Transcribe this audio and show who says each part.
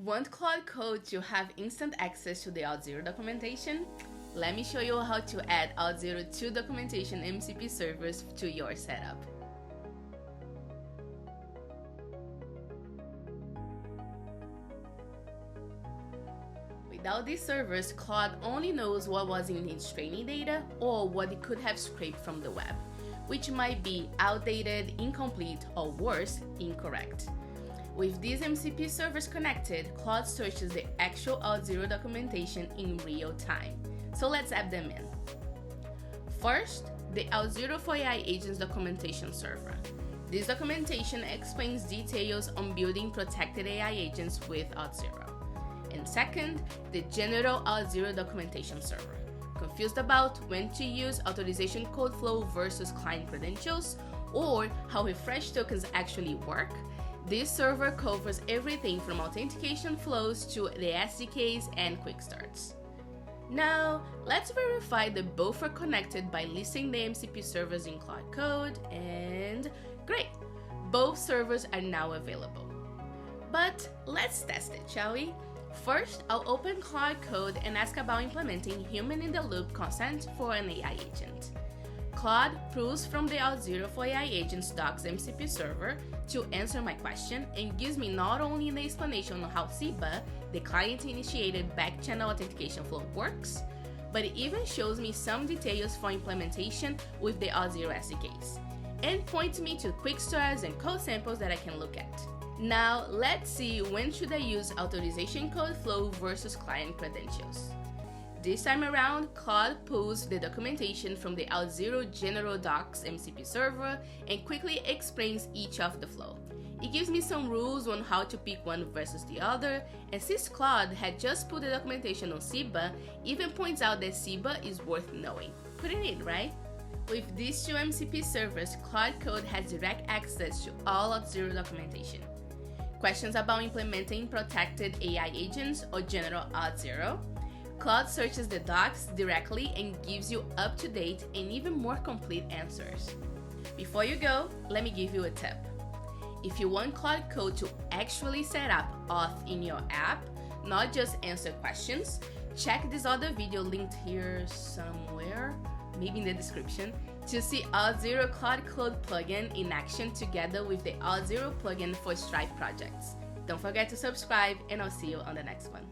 Speaker 1: Want Claude Code to have instant access to the Auth0 documentation? Let me show you how to add Auth0 to documentation MCP servers to your setup. Without these servers, Claude only knows what was in its training data or what it could have scraped from the web, which might be outdated, incomplete, or worse, incorrect. With these MCP servers connected, Claude searches the actual Auth0 documentation in real time. So let's add them in. First, the Auth0 for AI Agents documentation server. This documentation explains details on building protected AI agents with Auth0. And second, the General Auth0 documentation server. Confused about when to use authorization code flow versus client credentials, or how refresh tokens actually work? This server covers everything from authentication flows to the SDKs and quick starts. Now, let's verify that both are connected by listing the MCP servers in Claude Code, and great! Both servers are now available. But let's test it, shall we? First, I'll open Claude Code and ask about implementing human-in-the-loop consent for an AI agent. Claude pulls from the Auth0 for AI Agents docs MCP server to answer my question and gives me not only an explanation on how CIBA, the client-initiated back-channel authentication flow, works, but it even shows me some details for implementation with the Auth0 SDKs, and points me to quick starts and code samples that I can look at. Now, let's see when should I use authorization code flow versus client credentials. This time around, Claude pulls the documentation from the Auth0 General Docs MCP server and quickly explains each of the flow. It gives me some rules on how to pick one versus the other, and since Claude had just put the documentation on CIBA, even points out that CIBA is worth knowing. Pretty neat, right? With these two MCP servers, Claude Code has direct access to all Auth0 documentation. Questions about implementing protected AI agents or General Auth0? Claude searches the docs directly and gives you up-to-date and even more complete answers. Before you go, let me give you a tip. If you want Claude Code to actually set up Auth in your app, not just answer questions, check this other video linked here somewhere, maybe in the description, to see Auth0 Claude Code plugin in action together with the Auth0 plugin for Stripe projects. Don't forget to subscribe, and I'll see you on the next one.